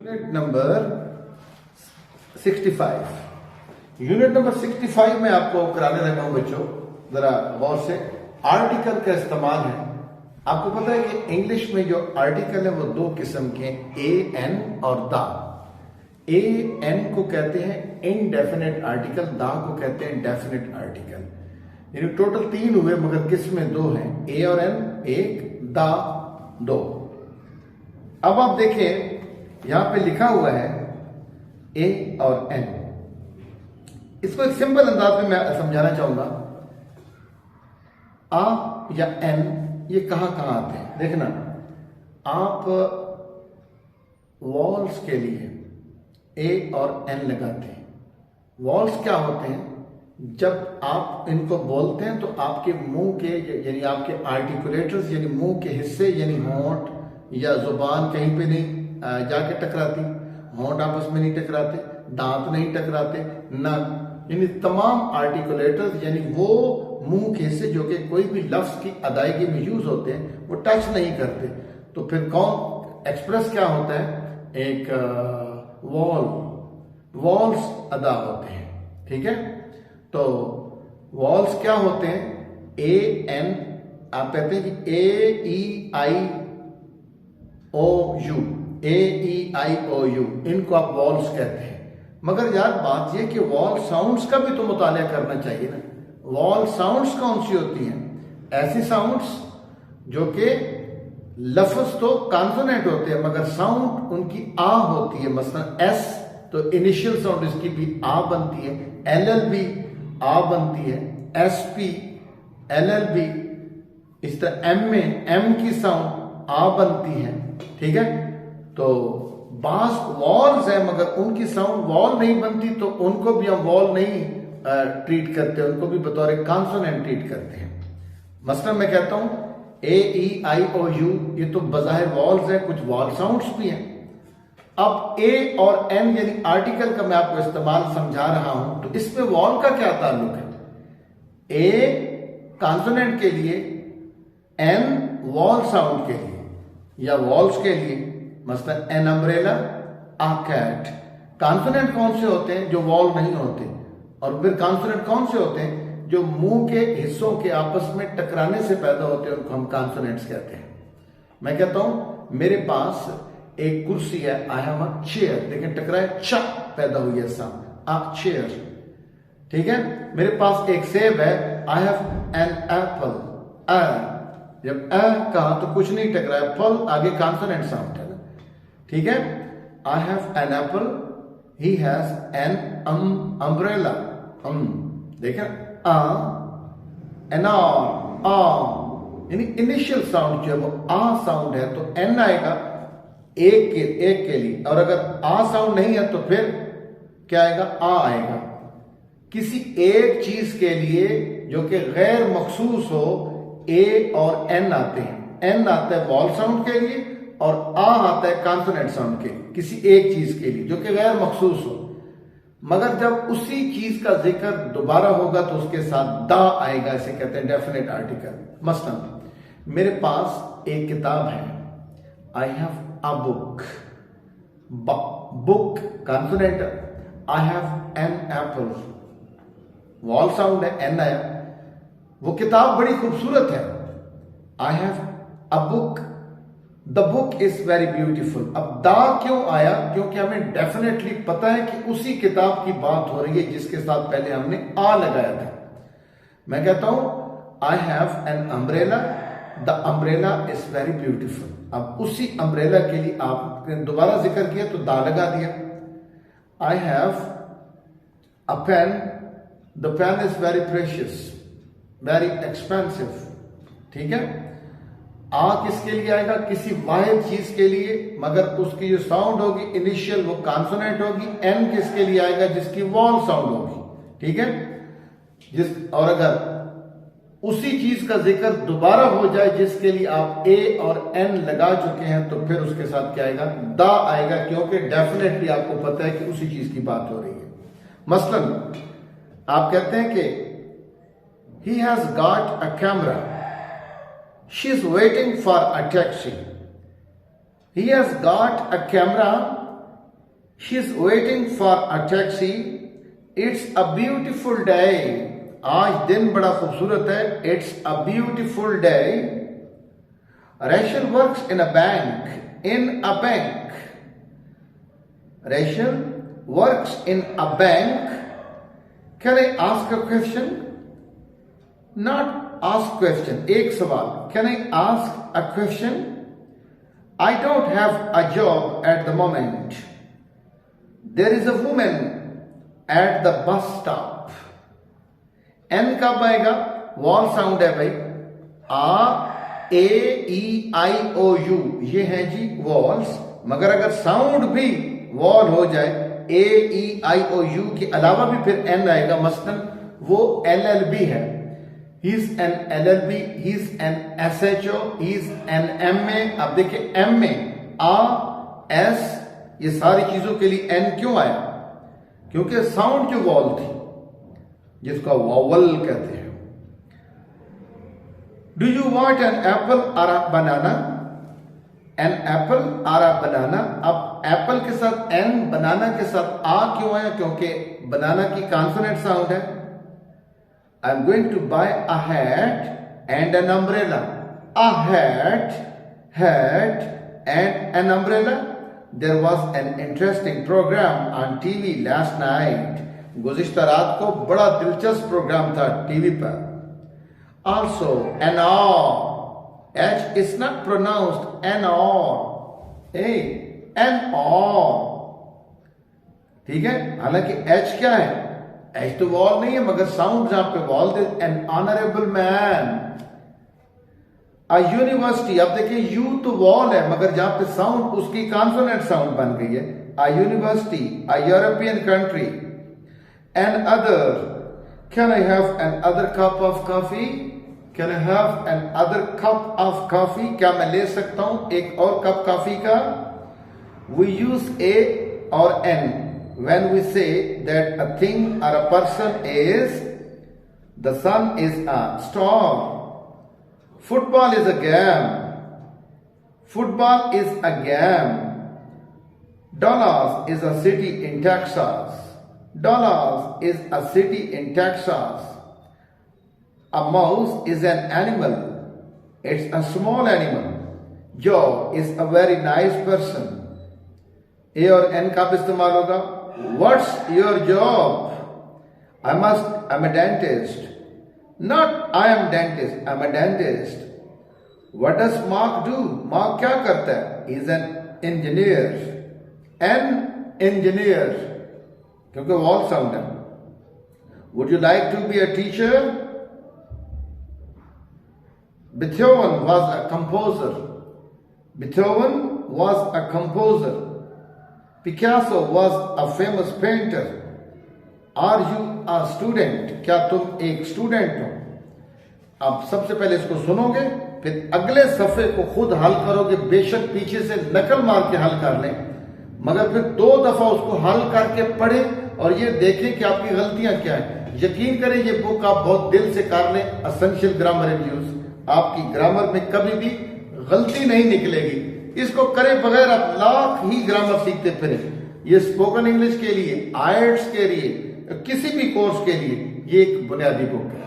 Unit number 65। Unit number 65 में आपको कराने लगा हूं बच्चों, जरा गौर से। आर्टिकल का इस्तेमाल है। आपको पता है कि इंग्लिश में जो आर्टिकल है वो दो किस्म के हैं, ए एन और दा। ए एन को कहते हैं इनडेफिनेट आर्टिकल, दा को कहते हैं डेफिनेट आर्टिकल। यानी टोटल तीन हुए मगर किस्में दो हैं, ए और एन एक, दा दो। अब आप देखें यहां पे लिखा हुआ है ए और एन। इसको एक सिंपल अंदाज में मैं समझाना चाहूंगा। आ या एन ये कहां कहां आते हैं देखना। आप वॉल्स के लिए ए और एन लगाते हैं। वॉल्स क्या होते हैं? जब आप इनको बोलते हैं तो आपके मुंह के यानी आपके आर्टिकुलेटर्स यानी मुंह के हिस्से यानी होंठ या जुबान कहीं पे नहीं जाके टकराती, होंठ आपस में नहीं टकराते, दांत नहीं टकराते, नाक यानी तमाम आर्टिकुलेटर्स यानी वो मुंह के हिस्से जो कि कोई भी लफ्ज की अदायगी में यूज होते हैं वो टच नहीं करते। तो फिर कौन एक्सप्रेस क्या होता है? एक वॉल्स अदा होते हैं। ठीक है, तो वॉल्स क्या होते हैं? ए एन आप कहते हैं कि ए ई आई ओ you, A E I O you, इनको आप वॉल्स कहते हैं। मगर यार बात यह कि वॉल साउंड्स का भी तो मुताला करना चाहिए ना। वॉल साउंड्स कौन सी होती हैं? ऐसी साउंड्स जो कि लफ्ज तो कॉन्सोनेंट होते हैं मगर साउंड उनकी आ होती है। मसलन एस तो इनिशियल साउंड इसकी भी आ बनती है, एल एल भी आ बनती है, एस पी एल एल भी। इस तरह एम में एम की साउंड आ बनती है। ठीक है, तो बास वॉल्स है मगर उनकी साउंड वॉल नहीं बनती, तो उनको भी हम वॉल नहीं ट्रीट करते, उनको भी बतौर कॉन्सोनेंट ट्रीट करते हैं। मसलन मैं कहता हूं ए ई आई ओ यू, ये तो बजाहिर वॉल्स है, कुछ वॉल साउंड्स भी हैं। अब ए और एन यानी आर्टिकल का मैं आपको इस्तेमाल समझा रहा हूं, तो इसमें वॉल का क्या ताल्लुक है? ए कॉन्सोनेंट के लिए, एन वॉल साउंड के लिए या वॉल्स के लिए। मसलन an umbrella, a cat. Consonant कौन से होते हैं? जो वॉल नहीं होते। और फिर कॉन्सोनेंट कौन से होते हैं? जो मुंह के हिस्सों के आपस में टकराने से पैदा होते हैं, उनको हम कॉन्सोनेंट्स कहते हैं। मैं कहता हूं मेरे पास एक कुर्सी है, आई हैव अ चेयर, लेकिन टकराए च पैदा हुई है साउंड, अ चेयर। ठीक है, मेरे पास एक सेब है, आई हैव एन एप्पल। जब कहा तो कुछ नहीं टकराया, फल आगे कॉन्सोनेंट साउंड है ना। ठीक है, आई have an apple, he has an umbrella. देखा, एन यानी इनिशियल साउंड जो है वो आ साउंड है, तो एन आएगा एक के लिए, और अगर आ साउंड नहीं है तो फिर क्या आएगा? आ आएगा। किसी एक चीज के लिए जो कि गैर मखसूस हो, ए और एन आते हैं। एन आता है वॉल साउंड के लिए और आ आता है कॉन्सोनेंट साउंड के लिए, किसी एक चीज के लिए जो कि गैर मखसूस हो। मगर जब उसी चीज का जिक्र दोबारा होगा तो उसके साथ दा आएगा, इसे कहते हैं डेफिनेट आर्टिकल। मसलन मेरे पास एक किताब है, आई have a book, book consonant, I have an apple, wall sound है, एन आया। वो किताब बड़ी खूबसूरत है, आई have a book, the book is very beautiful. अब दा क्यों आया? क्योंकि हमें डेफिनेटली पता है कि उसी किताब की बात हो रही है जिसके साथ पहले हमने आ लगाया था। मैं कहता हूं आई have an umbrella, the umbrella is very beautiful. अब उसी अम्ब्रेला के लिए आपने दोबारा जिक्र किया तो दा लगा दिया। I have a pen, the pen is very precious, very expensive. ठीक है, आ किसके लिए आएगा? किसी वाहिद चीज के लिए, मगर उसकी जो साउंड होगी इनिशियल वो कॉन्सोनेंट होगी। एन किसके लिए आएगा? जिसकी वॉल साउंड होगी। ठीक है, और अगर उसी चीज का जिक्र दोबारा हो जाए जिसके लिए आप ए और एन लगा चुके हैं, तो फिर उसके साथ क्या आएगा? दा आएगा, क्योंकि डेफिनेटली आपको पता है कि उसी चीज की बात हो रही है। मसलन आप कहते हैं कि he has got a camera, she is waiting for a taxi. He has got a camera, she is waiting for a taxi, it's a beautiful day, आज दिन बड़ा खूबसूरत है, it's a beautiful day. Rachel works in a bank, in a bank, Rachel works in a bank. Can I ask a question, not ask question, एक सवाल, can I ask a question. I don't have a job at the moment. There is a woman at the bus stop. N कब आएगा? Wall sound है भाई, A E I O U, ये है जी walls. मगर अगर साउंड भी wall हो जाए, A E I O U के अलावा भी फिर N आएगा, मसलन वो LLB है, he is an LLB, he is an SHO, he is an MA। अब देखिए M में A S, ये सारी चीजों के लिए N क्यों आया? क्योंकि साउंड जो वॉल थी, जिसका वॉवल कहते हैं। Do you want an apple और अ बनाना, एन एप्पल और अ बनाना। अब एप्पल के साथ N, बनाना के साथ A क्यों आया? क्योंकि बनाना की कॉन्सोनेंट साउंड है। I'm going to buy a hat and an umbrella. A hat, and an umbrella. There was an interesting program on TV last night. गुज़िश्ता रात को बड़ा दिलचस्प प्रोग्राम था टीवी पर। Also, an or, H is not pronounced an or, an or, ठीक है। हालांकि H क्या है? एच तो वॉल नहीं है, मगर साउंड जहां पे wall they, N honourable man. A university, अब देखिए यू तो वॉल है, मगर जहां पे साउंड उसकी कॉन्सोनेंट साउंड बन गई है। A university, a European country. Another, can I have another cup of coffee, can I have another cup of coffee, क्या मैं ले सकता हूं एक और कप कॉफी का। वी यूज ए और an when we say that a thing or a person is, the sun is a star, football is a game, football is a game, Dallas is a city in Texas, Dallas is a city in Texas, a mouse is an animal, it's a small animal, Joe is a very nice person। ए और N कब इस्तेमाल होगा? What's your job? I'm a dentist. Not I am dentist, I'm a dentist. What does Mark do? Mark क्या करता है? He's an engineer. An engineer. क्योंकि wall sound है। Would you like to be a teacher? Beethoven was a composer. Beethoven was a composer. Picasso was a famous painter. Are you a student? क्या तुम एक student हो? आप सबसे पहले इसको सुनोगे, फिर अगले सफे को खुद हल करोगे। बेशक पीछे से नकल मार के हल कर लें, मगर फिर 2 दफा उसको हल करके पढ़ें और ये देखें कि आपकी गलतियां क्या है। यकीन करें ये बुक आप बहुत दिल से कर लें, एसेंशियल ग्रामर एंड यूज, आपकी ग्रामर में कभी भी गलती नहीं निकलेगी। इसको करे बगैर आप लाख ही ग्रामर सीखते फिरे। ये स्पोकन इंग्लिश के लिए, आयल्स के लिए, किसी भी कोर्स के लिए ये एक बुनियादी बुक है।